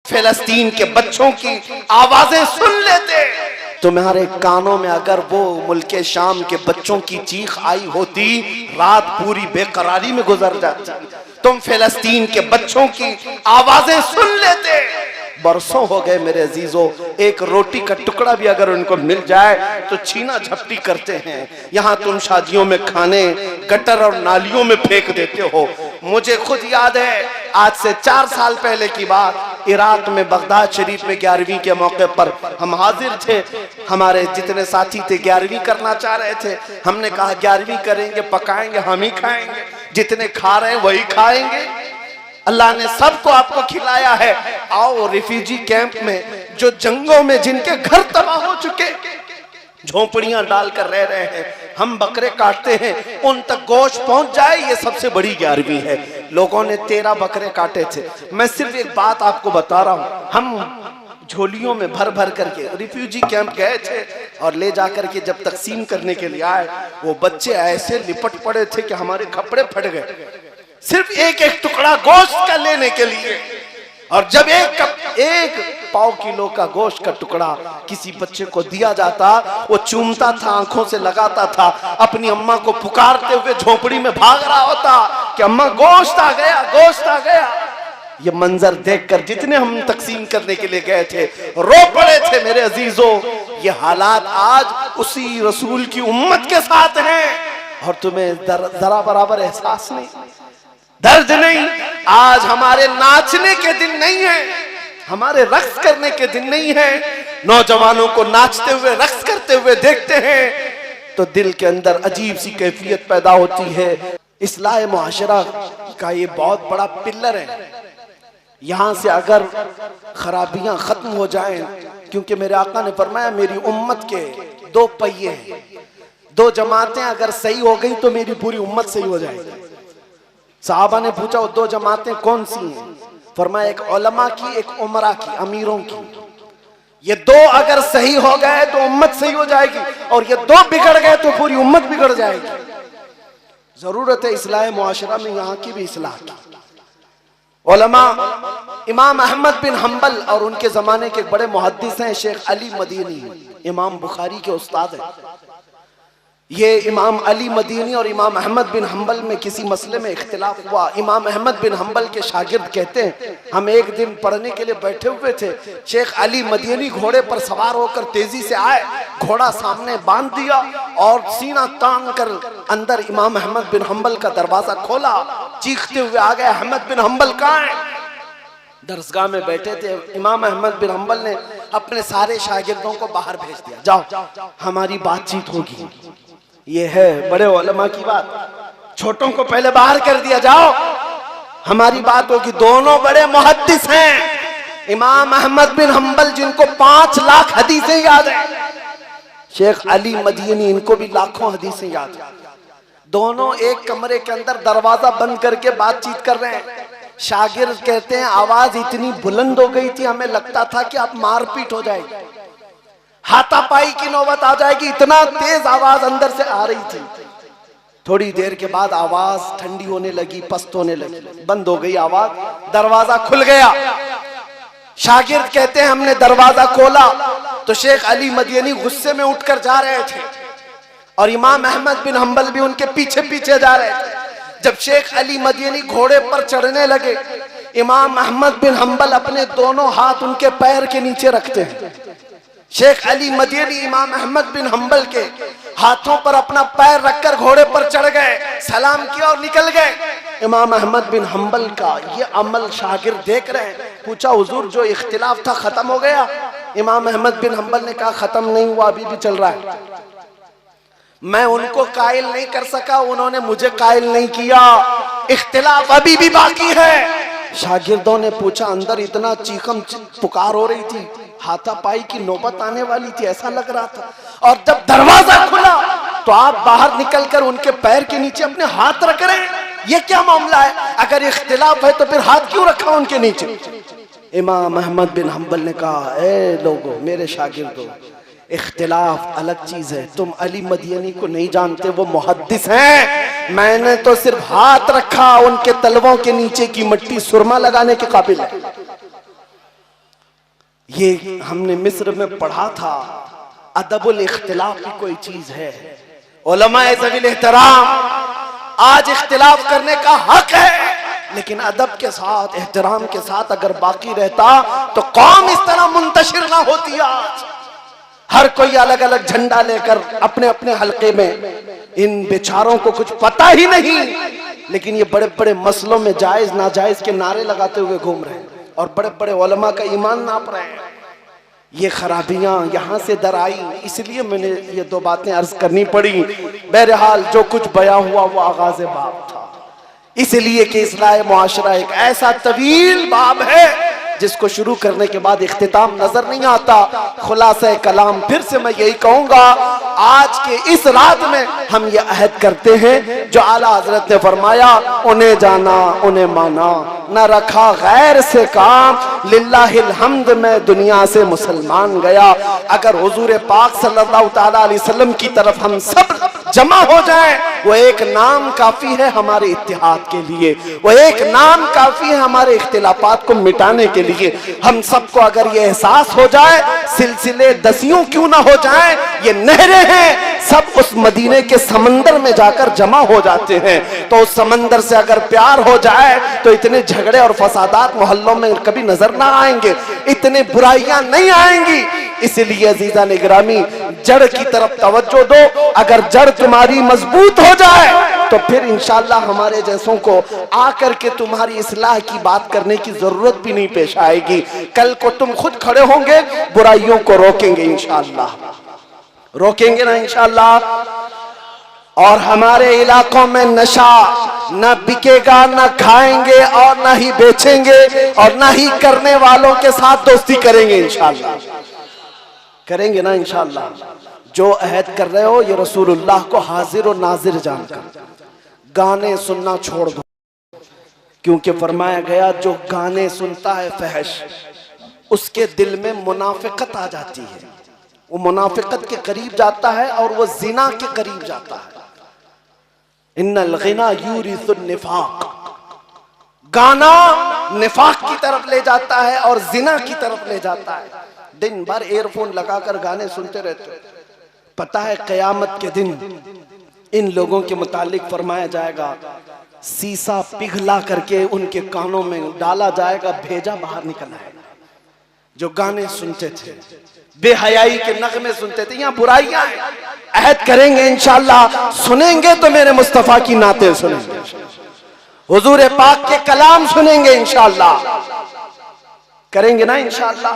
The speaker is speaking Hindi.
फिलिस्तीन के बच्चों की आवाजें सुन लेते। तुम्हारे कानों में अगर वो मुल्के शाम के बच्चों की चीख आई होती, रात पूरी बेकरारी में गुजर जाती। तुम फिलिस्तीन के बच्चों की आवाजें सुन लेते। बरसों हो गए मेरे अजीजों, एक रोटी का टुकड़ा भी अगर उनको मिल जाए तो छीना झपटी करते हैं। यहाँ तुम शादियों में खाने गटर और नालियों में फेंक देते हो। मुझे खुद याद है, आज से 4 साल पहले की बात, इराक में बगदाद शरीफ में 11वीं के मौके पर हम हाजिर थे। हमारे जितने साथी थे 11वीं करना चाह रहे थे। हमने कहा 11वीं करेंगे, पकाएंगे, हम ही खाएंगे, जितने खा रहे हैं वही खाएंगे। अल्लाह ने सबको आपको खिलाया है। आओ रिफ्यूजी कैंप में, जो जंगों में जिनके घर तबाह हो चुके, झोपड़ियां डालकर रह रहे हैं, हम बकरे काटते हैं, उन तक गोश्त पहुंच जाए, ये सबसे बड़ी 11वीं है। लोगों ने 13 बकरे काटे थे। मैं सिर्फ एक बात आपको बता रहा हूं, हम झोलियों में भर भर करके रिफ्यूजी कैंप गए थे और ले जाकर के जब तकसीम करने के लिए आए, वो बच्चे ऐसे लिपट पड़े थे कि हमारे कपड़े फट गए, सिर्फ एक एक टुकड़ा गोश्त का लेने के लिए। और जब एक पाव किलो का गोश्त का टुकड़ा किसी बच्चे को दिया जाता, वो चूमता था, आंखों से लगाता था, अपनी अम्मा को पुकारते हुए झोपड़ी में भाग रहा होता कि अम्मा गोश्त आ गया, गोश्त आ गया। ये मंजर देखकर जितने हम तकसीम करने के लिए गए थे रो पड़े थे मेरे अजीजों। ये हालात आज उसी रसूल की उम्मत के साथ हैं और तुम्हें जरा बराबर एहसास नहीं, दर्द नहीं। आज हमारे नाचने के दिन नहीं है, हमारे रक्स करने के दिन नहीं है। नौजवानों को नाचते हुए रक्स करते हुए देखते हैं तो दिल के अंदर अजीब सी कैफियत पैदा होती है। इस्लाह मुआशरा का ये बहुत बड़ा पिल्लर है। यहाँ से अगर खराबियां खत्म हो जाएं, क्योंकि मेरे आका ने फरमाया मेरी उम्मत के 2 पहिए हैं, 2 जमातें अगर सही हो गई तो मेरी पूरी उम्मत सही हो जाएगी। साहबा ने पूछा वो 2 जमातें कौन सी हैं? फरमाया एक उलमा की, एक उमरा की, अमीरों की। ये 2 अगर सही हो गए तो उम्मत सही हो जाएगी, और ये 2 बिगड़ गए तो पूरी उम्मत बिगड़ जाएगी। जरूरत है इस्लाह मुआशरा में यहाँ की भी इस्लाह की। उलमा इमाम अहमद बिन हम्बल और उनके जमाने के बड़े मुहद्दिस हैं शेख अली मदीनी, इमाम बुखारी के उस्ताद हैं। ये इमाम अली मदीनी और इमाम अहमद बिन हम्बल में किसी मसले में इख्तिलाफ हुआ। इमाम अहमद बिन हम्बल के शागिर्द कहते हैं हम एक दिन पढ़ने के लिए बैठे हुए थे, शेख अली मदीनी घोड़े पर सवार होकर तेजी से आए, घोड़ा सामने बांध दिया और सीना तान कर अंदर इमाम अहमद बिन हम्बल का दरवाजा खोला, चीखते हुए आ गए अहमद बिन हम्बल कहाँ है? दरसगाह में बैठे थे। इमाम अहमद बिन हम्बल ने अपने सारे शागिर्दों को बाहर भेज दिया, जाओ हमारी बातचीत होगी। ये है बड़े उलमा की बात। छोटों को पहले बाहर कर दिया, जाओ हमारी बात होगी। दोनों बड़े मुहद्दिस हैं। इमाम अहमद बिन हम्बल जिनको 5 लाख हदीसें याद है, शेख अली मदीनी इनको भी लाखों हदीसें याद है। दोनों एक कमरे के अंदर दरवाजा बंद करके बातचीत कर रहे हैं। शागिर्द कहते हैं आवाज इतनी बुलंद हो गई थी हमें लगता था कि आप मारपीट हो जाएगी, हाथापाई की नौबत आ जाएगी, इतना तेज आवाज अंदर से आ रही थी। थोड़ी देर के बाद आवाज ठंडी होने लगी, पस्त होने लगी, बंद हो गई आवाज, दरवाजा खुल गया। शागिर्द कहते हैं हमने दरवाजा खोला तो शेख अली मदीनी गुस्से में उठकर जा रहे थे और इमाम अहमद बिन हम्बल भी उनके पीछे पीछे जा रहे थे। जब शेख अली मदीनी घोड़े पर चढ़ने लगे, इमाम अहमद बिन हम्बल अपने दोनों हाथ उनके पैर के नीचे रखते हैं। शेख अली मदीनी इमाम अहमद बिन हम्बल के हाथों पर अपना पैर रखकर घोड़े पर चढ़ गए, सलाम किया और निकल गए। इमाम अहमद बिन हम्बल का ये अमल शागिर्द देख रहे हैं। पूछा हुजूर जो इख्तिलाफ था खत्म हो गया? इमाम अहमद बिन हम्बल ने कहा खत्म नहीं हुआ, अभी भी चल रहा है। मैं उनको कायल नहीं कर सका, उन्होंने मुझे कायल नहीं किया, इख्तिलाफ अभी भी बाकी है। शागिर्दों ने पूछा अंदर इतना चीखम पुकार हो रही थी, हाथापाई की नौबत आने वाली थी ऐसा लग रहा था, और जब दरवाजा खुला तो आप बाहर निकलकर उनके पैर के नीचे अपने हाथ रख रहे हैं, ये क्या मामला है? अगर इख्तिलाफ है तो फिर हाथ क्यों रखा उनके नीचे? इमाम अहमद बिन हम्बल ने कहा ए लोगों, मेरे शागिर्दों, इख्तिलाफ अलग चीज है, तुम अली मदीनी को नहीं जानते, वो मुहद्दिस हैं। मैंने तो सिर्फ हाथ रखा, उनके तलवों के नीचे की मिट्टी सुरमा लगाने के काबिल है। ये हमने मिस्र में पढ़ा था, अदबुल इख्तिलाफ की कोई चीज है। उलमाए ज़वील एहतराम, आज इख्तिलाफ करने का हक है, लेकिन अदब के साथ, एहतराम के साथ अगर बाकी रहता तो कौम इस तरह मुंतशिर ना होती। आज हर कोई अलग अलग झंडा लेकर अपने अपने हलके में, इन बेचारों को कुछ पता ही नहीं, लेकिन ये बड़े बड़े मसलों में जायज नाजायज के नारे लगाते हुए घूम रहे हैं और बड़े बड़े उलमा का ईमान नाप रहे हैं। ये खराबियां यहां से दर आई, इसलिए मैंने ये दो बातें अर्ज करनी पड़ी। बहरहाल जो कुछ बयां हुआ वो आगाज़ बाब था, इसलिए कि इस्लाह मुआशरा एक ऐसा तवील बाब है जिसको शुरू करने के बाद इख्तिताम नजर नहीं आता। खुलासा कलाम फिर से मैं यही कहूंगा, आज के इस रात में हम ये अहद करते हैं जो आला हजरत ने फरमाया, उन्हें जाना उन्हें माना, न रखा गैर से काम, लिल्लाहिल हम्द में दुनिया से मुसलमान गया। अगर हुजूर पाक सल्लल्लाहु तआला अलैहि वसल्लम की तरफ हम सब जमा हो जाए, वो एक नाम काफी है हमारे इत्तिहाद के लिए, वो एक नाम काफी है हमारे इख्तिलाफात को मिटाने के लिए। हम सबको अगर ये एहसास हो जाए, सिलसिले दसियों क्यों ना हो जाए, ये नहरें हैं, सब उस मदीने के समंदर में जाकर जमा हो जाते हैं। तो उस समंदर से अगर प्यार हो जाए तो इतने झगड़े और फसादात मोहल्लों में कभी नजर ना आएंगे, इतने बुराइयां नहीं आएंगी। इसलिए अजीजा निगरामी, जड़ की तरफ तवज्जो दो। अगर जड़ तुम्हारी मजबूत हो जाए तो फिर इंशाअल्लाह हमारे जैसों को आकर के तुम्हारी इस्लाह की बात करने की जरूरत भी नहीं पेश आएगी। कल को तुम खुद खड़े होंगे, बुराइयों को रोकेंगे इंशाअल्लाह, रोकेंगे ना इंशाअल्लाह। और हमारे इलाकों में नशा न बिकेगा, न खाएंगे और न ही बेचेंगे, और न ही करने वालों के साथ दोस्ती करेंगे इंशाअल्लाह, करेंगे ना इंशाअल्लाह। जो अहद कर रहे हो ये रसूलुल्लाह को हाजिर और नाजिर जानकर गाने सुनना छोड़ दो, क्योंकि फरमाया गया जो गाने सुनता है फहश, उसके दिल में मुनाफिकत आ जाती है, वो मुनाफिकत के करीब जाता है और वो जिना के करीब जाता है। इन्नल गिना यूरिसुन निफाक, गाना निफाक की तरफ ले जाता है और जिना की तरफ ले जाता है। दिन भर एयरफोन लगाकर गाने सुनते रहते हो। पता है क़यामत के दिन इन लोगों के मुतालिक फरमाया जाएगा, सीसा पिघला करके उनके कानों में डाला जाएगा, भेजा बाहर निकल आएगा। जो गाने सुनते थे, बेहयाई के नगमे सुनते थे, यहाँ बुराइयां हैं। अहद करेंगे इंशाअल्लाह, सुनेंगे तो मेरे मुस्तफा की नाते सुनेंगे, हुजूर पाक के कलाम सुनेंगे इंशाअल्लाह, करेंगे ना इंशाअल्लाह।